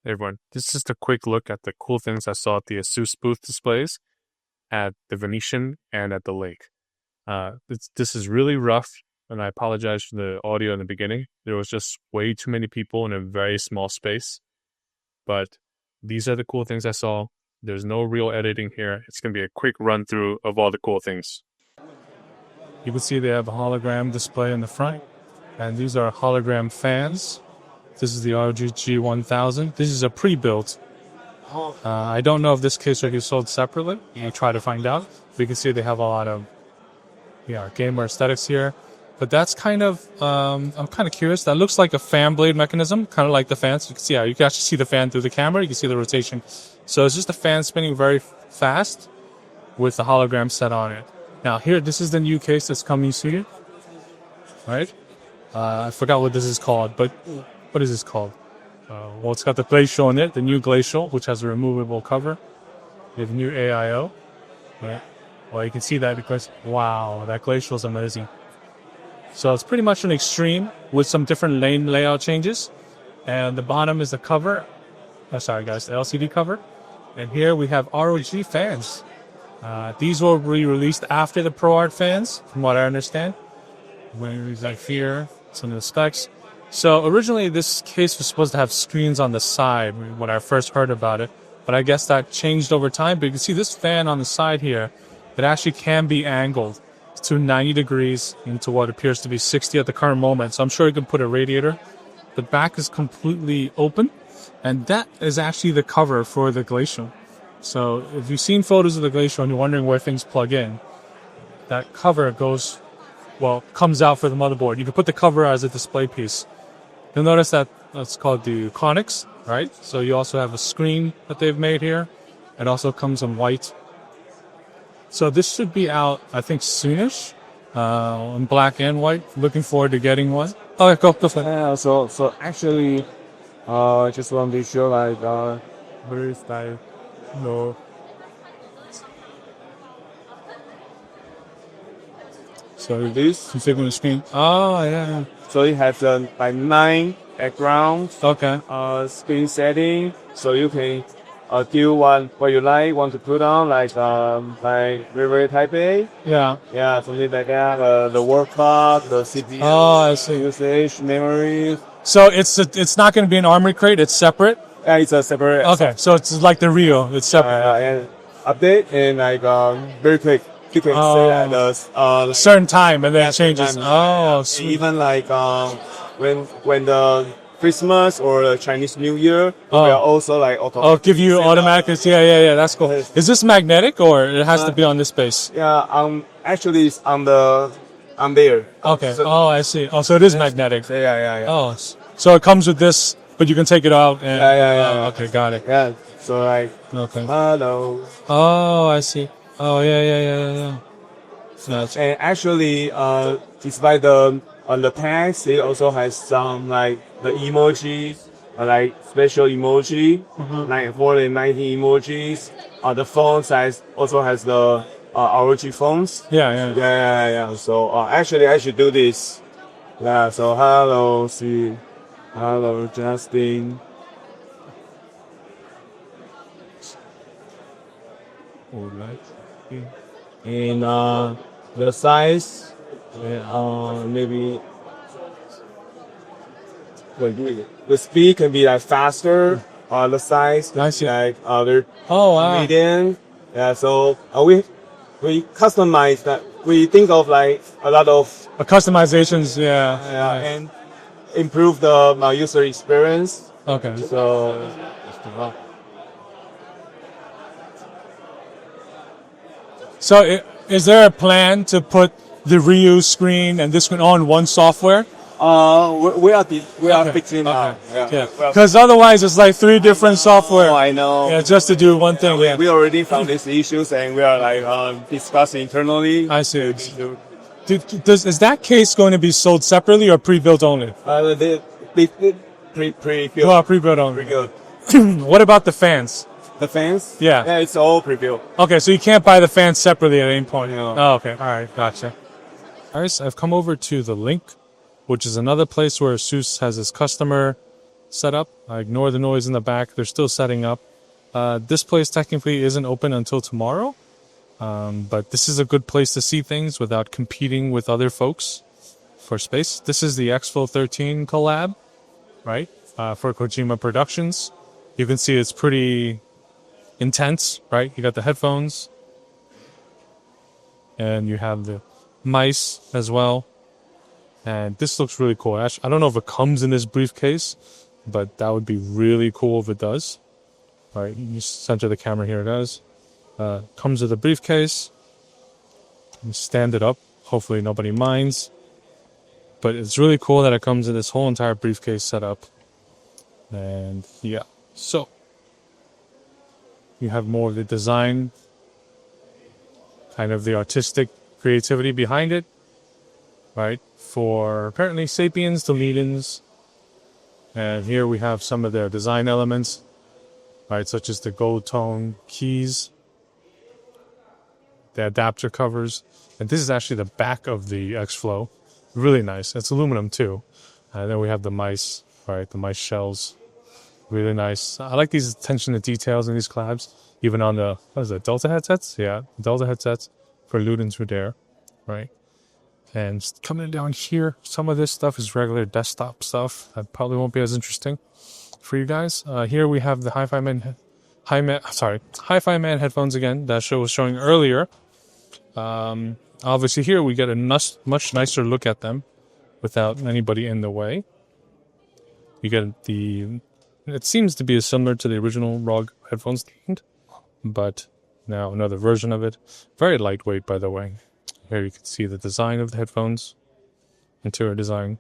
Hey everyone, this is just a quick look at the cool things I saw at the ASUS booth displays at the Venetian and at the Lake. This is really rough, and I apologize for the audio in the beginning. There was just way too many people in a very small space. But these are the cool things I saw. There's no real editing here. It's going to be a quick run through of all the cool things. You can see they have a hologram display in the front, and these are hologram fans. This is the ROG G1000. This is a pre-built. I don't know if this case will be sold separately. I'll try to find out. We can see they have a lot of gamer aesthetics here. But that's kind of, I'm kind of curious. That looks like a fan blade mechanism, kind of like the fans. You can see, you can actually see the fan through the camera. You can see the rotation. So it's just a fan spinning very fast with the hologram set on it. Now here, this is the new case that's coming soon, right? I forgot what this is called, but what is this called? Well, it's got the Glacial in it, the new Glacial, which has a removable cover. We have new AIO. Right? Well, you can see that because, wow, that Glacial is amazing. So it's pretty much an extreme with some different lane layout changes. And the bottom is the cover. Oh, sorry, guys, the LCD cover. And here we have ROG fans. These will be released after the ProArt fans, from what I understand. Where's that here? Some of the specs. So originally this case was supposed to have screens on the side when I first heard about it, but I guess that changed over time. But you can see this fan on the side here, it actually can be angled to 90 degrees into what appears to be 60 at the current moment. So I'm sure you can put a radiator. The back is completely open, and that is actually the cover for the Glacial. So if you've seen photos of the Glacial and you're wondering where things plug in, that cover comes out for the motherboard. You can put the cover as a display piece. You'll notice that that's called the Cronox, right? So you also have a screen that they've made here. It also comes in white. So this should be out, I think, soonish, in black and white. Looking forward to getting one. Oh, go for it. Yeah, so actually, just want to show where is that? No. So this configuring the screen. Oh yeah. So it has 9 backgrounds. Okay. Screen setting. So you can do what you want to put on, like very type A. Yeah. Yeah, something like that. The work clock, the CPU. Oh, I see. Usage, memory. So it's not going to be an armory crate. It's separate. Yeah, it's a separate. Okay, so it's like the Rio. It's separate. And update and very quick. You can say at a certain time and then it changes. Oh, sweet. Even like when the Christmas or the Chinese New Year, we are also like give you automatic. Yeah. That's cool. Is this magnetic or it has to be on this base? Yeah, actually it's on there. Okay. So, I see. Oh, so it is magnetic. Yeah. Oh, so it comes with this, but you can take it out. And, yeah. Okay, got it. Yeah. So like. Okay. Hello. Oh, I see. Oh, yeah. And actually, despite on the tags, it also has some like the emoji, like special emoji, like more than 90 emojis. The phone size also has the ROG phones. Yeah. So actually, I should do this. Yeah. So hello, Justin. All right. And the size, maybe the speed can be like faster. The size, like other medium. Yeah, so we customize that. We think of like a lot of customizations. And improve the user experience. Okay. So is there a plan to put the reuse screen and this one on one software? We are fixing now. Yeah. Because otherwise it's like 3 different software. Oh, I know. Yeah, just to do one thing. We already found these issues and we are like discussing internally. I see. Is that case going to be sold separately or pre-built only? Pre-built. Oh, pre-built only. What about the fans? The fans? Yeah, it's all pre-built. Okay, so you can't buy the fans separately at any point. No. Oh, okay. All right, gotcha. All right, so I've come over to the Link, which is another place where ASUS has its customer set up. I ignore the noise in the back. They're still setting up. This place technically isn't open until tomorrow, but this is a good place to see things without competing with other folks for space. This is the Expo 13 collab, right, for Kojima Productions. You can see it's pretty intense, right? You got the headphones, and you have the mice as well. And this looks really cool. I don't know if it comes in this briefcase, but that would be really cool if it does. All right, you center the camera here. It does. Comes with a briefcase. You stand it up. Hopefully nobody minds. But it's really cool that it comes in this whole entire briefcase setup. And yeah, so you have more of the design, kind of the artistic creativity behind it, right? For apparently Sapiens to Leadens. And here we have some of their design elements, right? Such as the gold tone keys, the adapter covers. And this is actually the back of the X-Flow. Really nice. It's aluminum too. And then we have the mice, right? The mice shells. Really nice. I like these attention to details in these collabs. Even on the, what is it, Delta headsets? Yeah, Delta headsets for Ludens were there, right? And coming down here, some of this stuff is regular desktop stuff. That probably won't be as interesting for you guys. Here we have the HIFIMAN headphones again that was showing earlier. Obviously here we get a much nicer look at them without anybody in the way. You get it seems to be similar to the original ROG headphone stand, but now another version of it. Very lightweight, by the way. Here you can see the design of the headphones, interior design.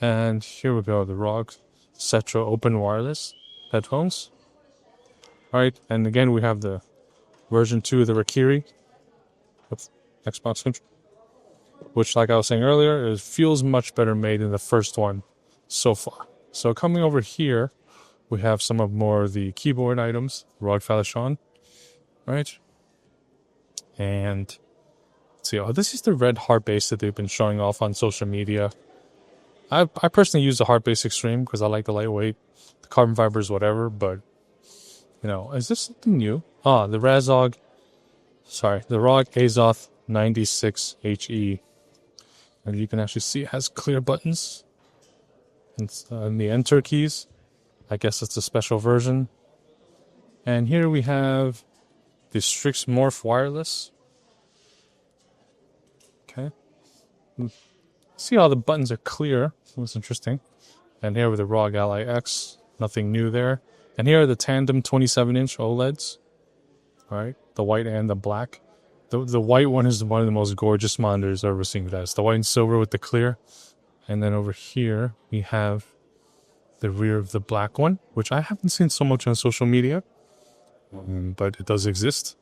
And here we go, the ROG Cetra open wireless headphones. Alright, and again we have the version 2 of the Rakiri with Xbox control, which, like I was saying earlier, feels much better made than the first one so far. So coming over here, we have some of more of the keyboard items, ROG Falchion, right? And let's see, this is the red hard base that they've been showing off on social media. I personally use the hard base Extreme because I like the lightweight, the carbon fibers, whatever. But you know, is this something new? The ROG ASUS 96HE, and you can actually see it has clear buttons and the enter keys. I guess it's a special version. And here we have the Strix Morph Wireless. Okay. See how the buttons are clear. That's interesting. And here with the ROG Ally X. Nothing new there. And here are the tandem 27-inch OLEDs. Alright. The white and the black. The white one is one of the most gorgeous monitors I've ever seen. That's the white and silver with the clear. And then over here we have the rear of the black one, which I haven't seen so much on social media, but it does exist.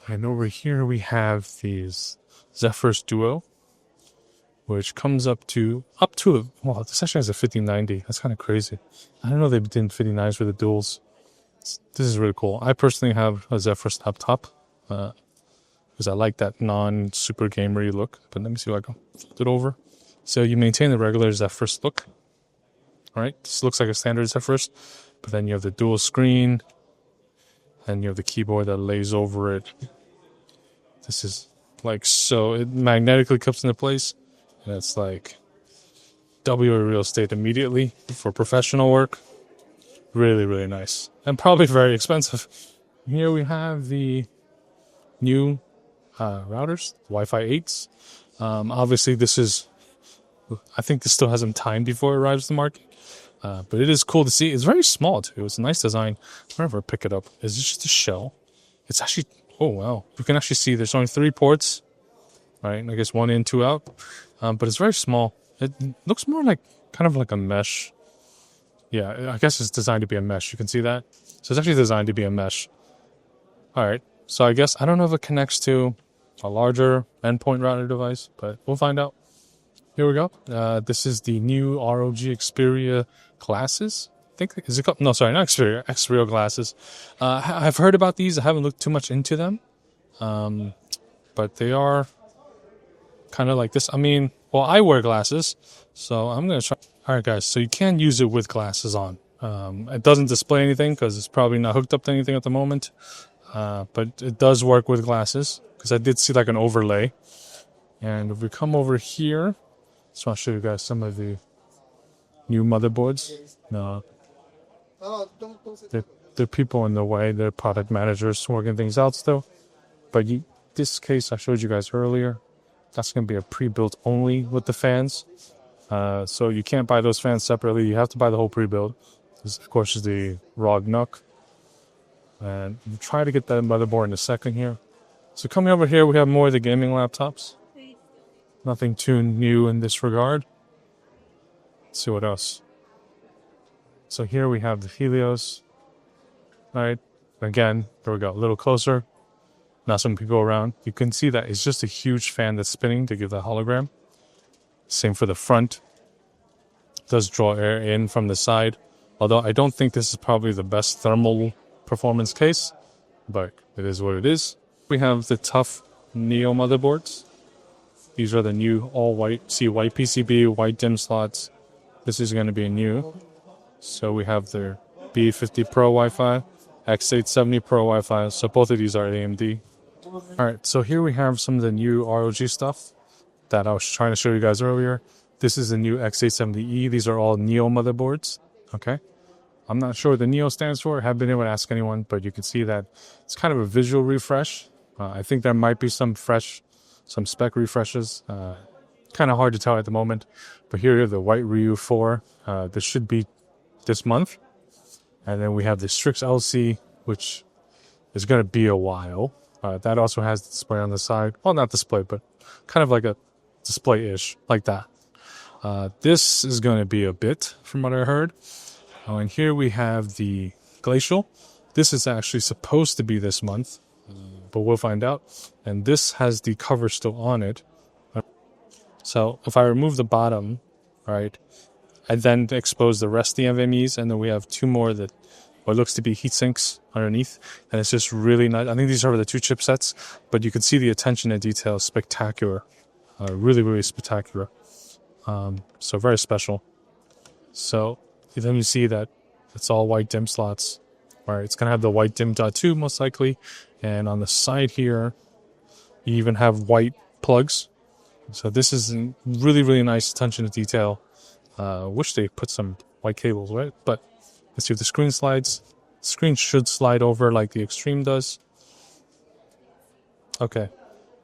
And over here we have these Zephyrus Duo, which comes up to well, this actually has a 5090. That's kind of crazy. I don't know they did 59s for the duals. This is really cool. I personally have a Zephyrus laptop because I like that non-super gamery look. But let me see if I can flip it over. So you maintain the regular Zephyrus look. Alright, this looks like a standard Zephyrus, but then you have the dual screen, and you have the keyboard that lays over it. This is like so, it magnetically cups into place, and it's like W real estate immediately for professional work. Really, really nice, and probably very expensive. Here we have the new routers, Wi-Fi 8s. Obviously, I think this still has some time before it arrives to the market. But it is cool to see. It's very small, too. It's a nice design. Whenever I pick it up, is it just a shell? It's actually, oh, wow. You can actually see there's only 3 ports, right? I guess 1 in, 2 out. But it's very small. It looks more like, kind of like a mesh. Yeah, I guess it's designed to be a mesh. You can see that? So it's actually designed to be a mesh. All right. So I guess, I don't know if it connects to a larger endpoint router device, but we'll find out. Here we go. This is the new ROG XReal Glasses. I think, is it called? No, sorry, not XReal, XReal Glasses. I've heard about these. I haven't looked too much into them. But they are kind of like this. I mean, well, I wear glasses, so I'm going to try. Alright guys, so you can use it with glasses on. It doesn't display anything because it's probably not hooked up to anything at the moment. But it does work with glasses because I did see like an overlay. And if we come over here, just want to show you guys some of the new motherboards. No, there are people in the way. They're product managers working things out still. But this case I showed you guys earlier, that's going to be a pre-built only with the fans. So you can't buy those fans separately. You have to buy the whole pre-build. This, of course, is the Rog Neo. And we'll try to get that motherboard in a second here. So coming over here, we have more of the gaming laptops. Nothing too new in this regard. Let's see what else. So here we have the Helios. Alright, again, there we go, a little closer. Now some people go around. You can see that it's just a huge fan that's spinning to give the hologram. Same for the front. It does draw air in from the side. Although I don't think this is probably the best thermal performance case, but it is what it is. We have the Tuf Neo motherboards. These are the new all-white, see white PCB, white DIMM slots. This is going to be new. So we have their B50 Pro Wi-Fi, X870 Pro Wi-Fi. So both of these are AMD. Alright, so here we have some of the new ROG stuff that I was trying to show you guys earlier. This is the new X870E. These are all Neo motherboards. Okay. I'm not sure what the Neo stands for. I haven't been able to ask anyone, but you can see that it's kind of a visual refresh. I think there might be some spec refreshes. Kind of hard to tell at the moment. But here you have the White Ryu 4. This should be this month. And then we have the Strix LC, which is going to be a while. That also has the display on the side. Well, not display, but kind of like a display-ish, like that. This is going to be a bit, from what I heard. And here we have the Glacial. This is actually supposed to be this month, but we'll find out. And this has the cover still on it. So if I remove the bottom, right, I then expose the rest of the NVMEs, and then we have two more that what looks to be heat sinks underneath. And it's just really nice. I think these are the two chipsets, but you can see the attention to detail is spectacular. Really, really spectacular. So very special. So then you see that it's all white DIMM slots. Right, it's going to have the white DIMM.2 most likely. And on the side here, you even have white plugs. So this is really, really nice attention to detail. Wish they put some white cables, right? But let's see if the screen slides. The screen should slide over like the Extreme does. Okay.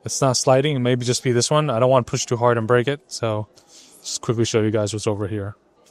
It's not sliding. It maybe just be this one. I don't want to push too hard and break it. So just quickly show you guys what's over here.